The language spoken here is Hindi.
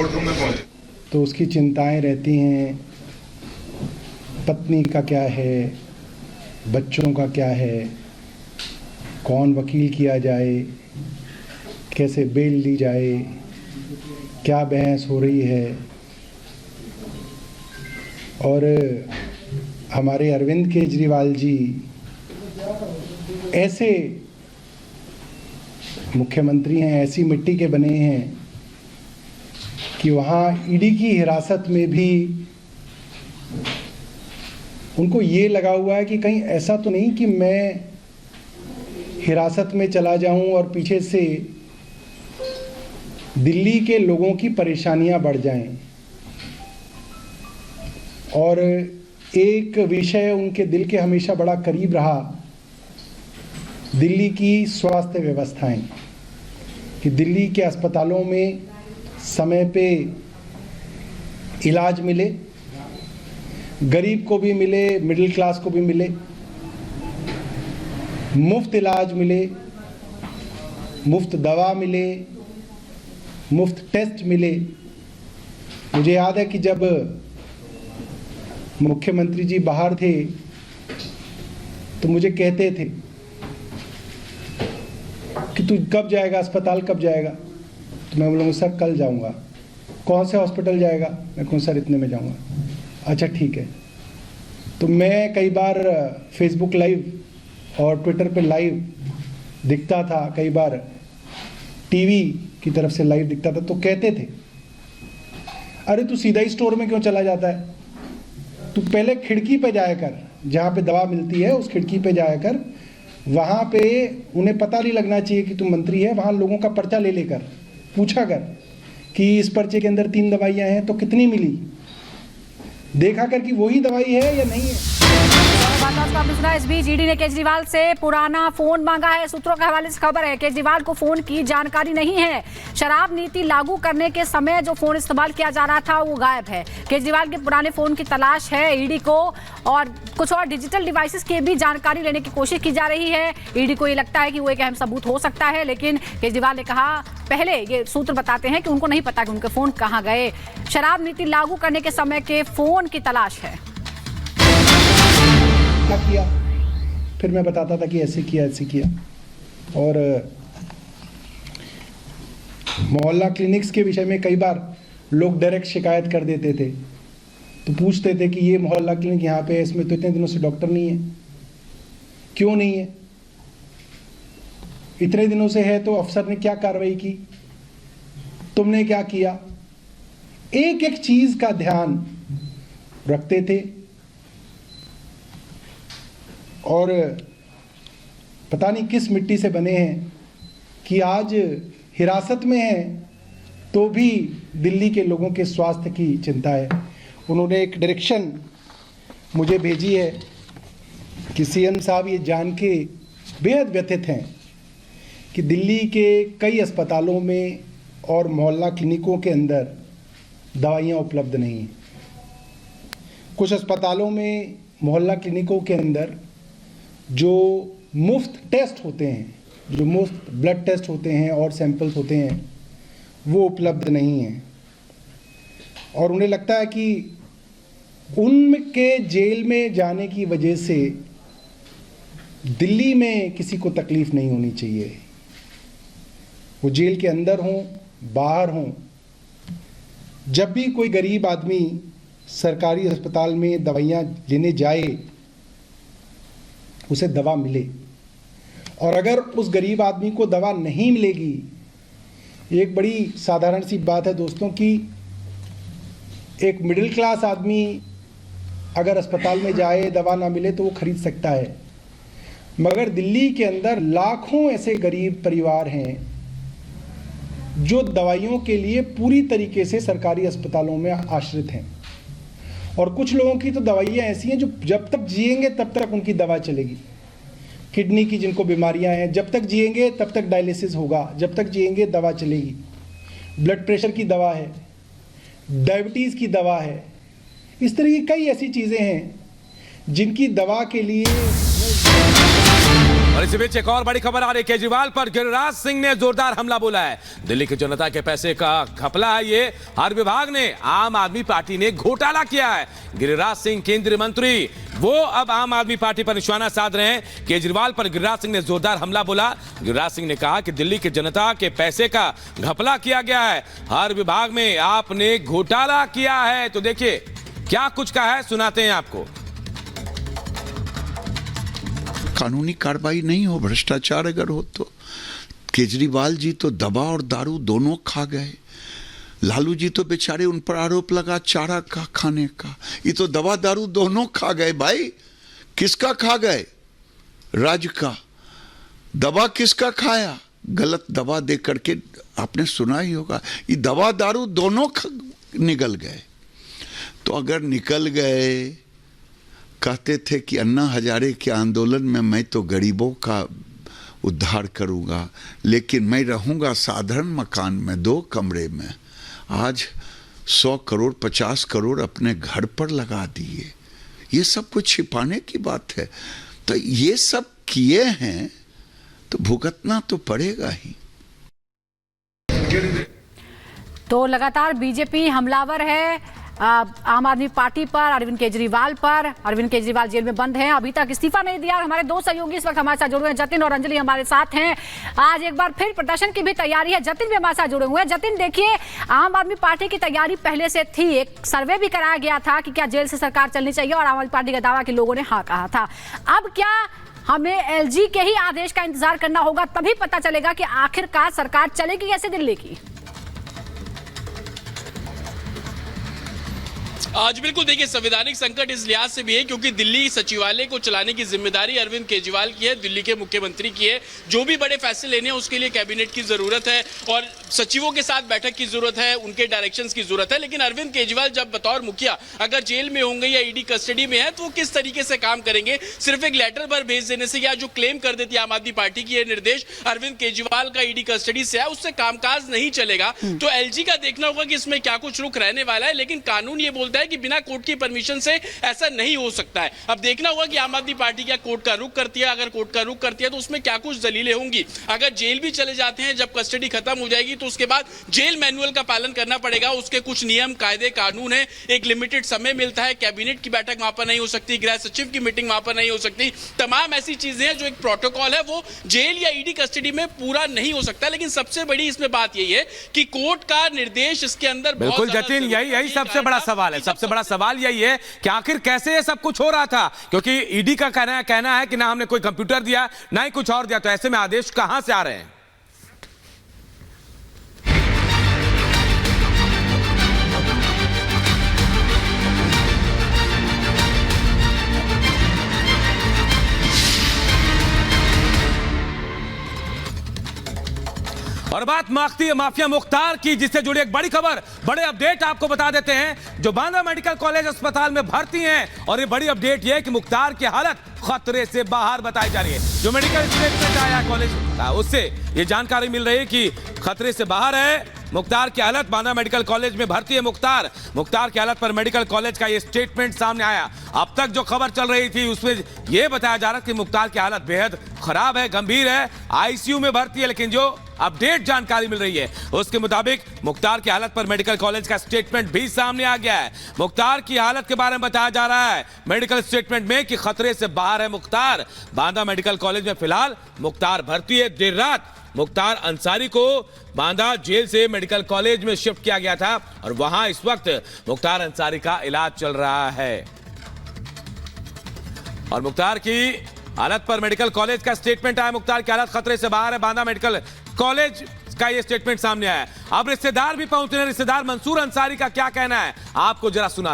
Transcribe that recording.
कोर्ट रूम में पहुंचे तो उसकी चिंताएं रहती हैं, पत्नी का क्या है, बच्चों का क्या है, कौन वकील किया जाए, कैसे बेल ली जाए, क्या बहस हो रही है। और हमारे अरविंद केजरीवाल जी ऐसे मुख्यमंत्री हैं, ऐसी मिट्टी के बने हैं कि वहाँ ईडी की हिरासत में भी उनको ये लगा हुआ है कि कहीं ऐसा तो नहीं कि मैं हिरासत में चला जाऊं और पीछे से दिल्ली के लोगों की परेशानियां बढ़ जाएं। और एक विषय उनके दिल के हमेशा बड़ा करीब रहा, दिल्ली की स्वास्थ्य व्यवस्थाएं, कि दिल्ली के अस्पतालों में समय पे इलाज मिले, गरीब को भी मिले, मिडिल क्लास को भी मिले, मुफ्त इलाज मिले, मुफ्त दवा मिले, मुफ्त टेस्ट मिले। मुझे याद है कि जब मुख्यमंत्री जी बाहर थे तो मुझे कहते थे कि तू कब जाएगा अस्पताल, कब जाएगा? तो मैं बोलूँगा सर कल जाऊँगा। कौन से हॉस्पिटल जाएगा? मैं कहूँ सर इतने में जाऊँगा। अच्छा ठीक है। तो मैं कई बार फेसबुक लाइव और ट्विटर पे लाइव दिखता था, कई बार टीवी की तरफ से लाइव दिखता था, तो कहते थे अरे तू सीधा ही स्टोर में क्यों चला जाता है? तू पहले खिड़की पे जाया कर, जहाँ पे दवा मिलती है उस खिड़की पे जाया कर। वहाँ पे उन्हें पता नहीं लगना चाहिए कि तू मंत्री है। वहाँ लोगों का पर्चा ले लेकर पूछा कर कि इस पर्चे के अंदर 3 दवाइयाँ हैं तो कितनी मिली, देखा कर कि वही दवाई है या नहीं है। आपने सुना, इस बीच ईडी ने केजरीवाल से पुराना फोन मांगा है। सूत्रों के हवाले से खबर है केजरीवाल को फोन की जानकारी नहीं है। शराब नीति लागू करने के समय जो फोन इस्तेमाल किया जा रहा था वो गायब है। केजरीवाल के पुराने फोन की तलाश है ईडी को, और कुछ और डिजिटल डिवाइसेस की भी जानकारी लेने की कोशिश की जा रही है। ईडी को ये लगता है कि वो एक अहम सबूत हो सकता है, लेकिन केजरीवाल ने कहा, पहले ये सूत्र बताते हैं कि उनको नहीं पता कि उनके फोन कहाँ गए। शराब नीति लागू करने के समय के फोन की तलाश है। क्या किया, फिर मैं बताता था कि ऐसे किया, ऐसे किया। और मोहल्ला क्लिनिक्स के विषय में कई बार लोग डायरेक्ट शिकायत कर देते थे, तो पूछते थे कि ये मोहल्ला क्लिनिक यहाँ पे है, इसमें तो इतने दिनों से डॉक्टर नहीं है, क्यों नहीं है? इतने दिनों से है तो अफसर ने क्या कार्रवाई की, तुमने क्या किया? एक एक चीज का ध्यान रखते थे। और पता नहीं किस मिट्टी से बने हैं कि आज हिरासत में हैं तो भी दिल्ली के लोगों के स्वास्थ्य की चिंता है। उन्होंने एक डायरेक्शन मुझे भेजी है कि सीएम साहब ये जान के बेहद व्यथित हैं कि दिल्ली के कई अस्पतालों में और मोहल्ला क्लिनिकों के अंदर दवाइयाँ उपलब्ध नहीं हैं। कुछ अस्पतालों में, मोहल्ला क्लिनिकों के अंदर जो मुफ्त टेस्ट होते हैं, जो मुफ्त ब्लड टेस्ट होते हैं और सैंपल्स होते हैं, वो उपलब्ध नहीं हैं। और उन्हें लगता है कि उनके जेल में जाने की वजह से दिल्ली में किसी को तकलीफ नहीं होनी चाहिए। वो जेल के अंदर हों, बाहर हों, जब भी कोई गरीब आदमी सरकारी अस्पताल में दवाइयाँ लेने जाए उसे दवा मिले। और अगर उस गरीब आदमी को दवा नहीं मिलेगी, एक बड़ी साधारण सी बात है दोस्तों कि एक मिडिल क्लास आदमी अगर अस्पताल में जाए, दवा ना मिले तो वो खरीद सकता है, मगर दिल्ली के अंदर लाखों ऐसे गरीब परिवार हैं जो दवाइयों के लिए पूरी तरीके से सरकारी अस्पतालों में आश्रित हैं। और कुछ लोगों की तो दवाइयाँ ऐसी हैं जो जब तक जिएंगे तब तक उनकी दवा चलेगी। किडनी की जिनको बीमारियां हैं, जब तक जिएंगे तब तक डायलिसिस होगा, जब तक जिएंगे दवा चलेगी। ब्लड प्रेशर की दवा है, डायबिटीज़ की दवा है, इस तरह की कई ऐसी चीज़ें हैं जिनकी दवा के लिए और इसी बीच एक और बड़ी खबर आ रही है, केजरीवाल पर गिरिराज सिंह ने जोरदार हमला बोला है। दिल्ली की जनता के पैसे का घपला है ये, हर विभाग ने आम आदमी पार्टी ने घोटाला किया है। गिरिराज सिंह केंद्रीय मंत्री, वो अब आम आदमी पार्टी पर निशाना साध रहे हैं। केजरीवाल पर गिरिराज सिंह ने जोरदार हमला बोला। गिरिराज सिंह ने कहा कि दिल्ली की जनता के पैसे का घपला किया गया है, हर विभाग में आपने घोटाला किया है। तो देखिए क्या कुछ कहा है, सुनाते हैं आपको। कानूनी कार्रवाई नहीं हो, भ्रष्टाचार अगर हो तो। केजरीवाल जी तो दवा और दारू दोनों खा गए। लालू जी तो बेचारे, उन पर आरोप लगा चारा का खाने का, ये तो दवा दारू दोनों खा गए। भाई किसका खा गए? राज्य का। दवा किसका खाया? गलत दवा दे करके, आपने सुना ही होगा। ये दवा दारू दोनों निकल गए। तो अगर निकल गए, कहते थे कि अन्ना हजारे के आंदोलन में मैं तो गरीबों का उद्धार करूंगा, लेकिन मैं रहूंगा साधारण मकान में 2 कमरे में। आज 100 करोड़ 50 करोड़ अपने घर पर लगा दिए। ये सब कुछ छिपाने की बात है। तो ये सब किए हैं तो भुगतना तो पड़ेगा ही। तो लगातार बीजेपी हमलावर है आम आदमी पार्टी पर, अरविंद केजरीवाल पर। अरविंद केजरीवाल जेल में बंद हैं, अभी तक इस्तीफा नहीं दिया। हमारे 2 सहयोगी इस वक्त हमारे साथ जुड़े हुए हैं, जतिन और अंजलि हमारे साथ हैं। आज एक बार फिर प्रदर्शन की भी तैयारी है, जतिन भी हमारे साथ जुड़े हुए हैं। जतिन, देखिए, आम आदमी पार्टी की तैयारी पहले से थी, एक सर्वे भी कराया गया था कि क्या जेल से सरकार चलनी चाहिए, और आम आदमी पार्टी का दावा कि लोगों ने हाँ कहा था। अब क्या हमें एलजी के ही आदेश का इंतजार करना होगा, तभी पता चलेगा कि आखिरकार सरकार चलेगी कैसे दिल्ली की? आज बिल्कुल देखिए, संवैधानिक संकट इस लिहाज से भी है क्योंकि दिल्ली सचिवालय को चलाने की जिम्मेदारी अरविंद केजरीवाल की है, दिल्ली के मुख्यमंत्री की है। जो भी बड़े फैसले लेने हैं उसके लिए कैबिनेट की जरूरत है और सचिवों के साथ बैठक की जरूरत है, उनके डायरेक्शंस की जरूरत है। लेकिन अरविंद केजरीवाल जब बतौर मुखिया अगर जेल में होंगे या ईडी कस्टडी में है तो वो किस तरीके से काम करेंगे? सिर्फ एक लेटर पर भेज देने से, या जो क्लेम कर देती है आम आदमी पार्टी की, ये निर्देश अरविंद केजरीवाल का ईडी कस्टडी से है, उससे कामकाज नहीं चलेगा। तो एलजी का देखना होगा कि इसमें क्या कुछ रुख रहने वाला है। लेकिन कानून ये बोलता है कि बिना कोर्ट की परमिशन से ऐसा नहीं हो सकता है। अब देखना होगा कि आम आदमी पार्टी क्या कोर्ट का रुख करती है। अगर कोर्ट का रुख करती है तो उसमें क्या कुछ दलीलें होंगी। अगर जेल भी चले जाते हैं, जब कस्टडी खत्म हो जाएगी तो उसके बाद जेल मैनुअल का पालन करना पड़ेगा। उसके कुछ नियम कायदे कानून है, एक लिमिटेड समय मिलता है, कैबिनेट की बैठक वहां पर नहीं हो सकती, गृह सचिव की मीटिंग वहां पर नहीं हो सकती। तमाम ऐसी चीजें हैं जो एक प्रोटोकॉल है, वो जेल या ईडी कस्टडी में पूरा नहीं हो सकता। लेकिन सबसे बड़ी इसमें बात यही है कि कोर्ट का निर्देश इसके अंदर बिल्कुल जतिन, यही सबसे बड़ा सवाल है। सबसे बड़ा सवाल यही है कि आखिर कैसे ये सब कुछ हो रहा था, क्योंकि ईडी का कहना है कि ना हमने कोई कंप्यूटर दिया, ना ही कुछ और दिया। तो ऐसे में आदेश कहां से आ रहे हैं? और बात माखती है माफिया मुख्तार की, जिससे जुड़ी एक बड़ी खबर, बड़े अपडेट आपको बता देते हैं। जो बांदा मेडिकल कॉलेज अस्पताल में भर्ती हैं, और ये बड़ी अपडेट ये है कि मुख्तार की हालत खतरे से बाहर बताई जा रही है। जो मेडिकल स्टेटमेंट आया कॉलेज का, उससे ये जानकारी मिल रही है कि खतरे से बाहर है मुख्तार की हालत। बांदा मेडिकल कॉलेज में भर्ती है मुख्तार की हालत पर मेडिकल कॉलेज का ये स्टेटमेंट सामने आया। अब तक जो खबर चल रही थी उसमें यह बताया जा रहा था कि मुख्तार की हालत बेहद खराब है, गंभीर है, आईसीयू में भर्ती है। लेकिन जो अपडेट जानकारी मिल रही है उसके मुताबिक मुख्तार की हालत पर मेडिकल कॉलेज का स्टेटमेंट भी सामने आ गया है। मुख्तार की हालत के बारे में बताया जा रहा है मेडिकल स्टेटमेंट में कि खतरे से बाहर है मुख्तार। बांदा मेडिकल कॉलेज में फिलहाल मुख्तार भर्ती है। देर रात मुख्तार अंसारी को बांदा जेल से मेडिकल कॉलेज में शिफ्ट किया गया था और वहां इस वक्त मुख्तार अंसारी का इलाज चल रहा है। और मुख्तार की हालत पर मेडिकल कॉलेज का स्टेटमेंट आया, मुख्तार की हालत खतरे से बाहर है। बांदा मेडिकल कॉलेज का यह स्टेटमेंट सामने आया। अब रिश्तेदार भी पहुंचे हैं, रिश्तेदार मंसूर अंसारी का क्या कहना है आपको जरा सुना।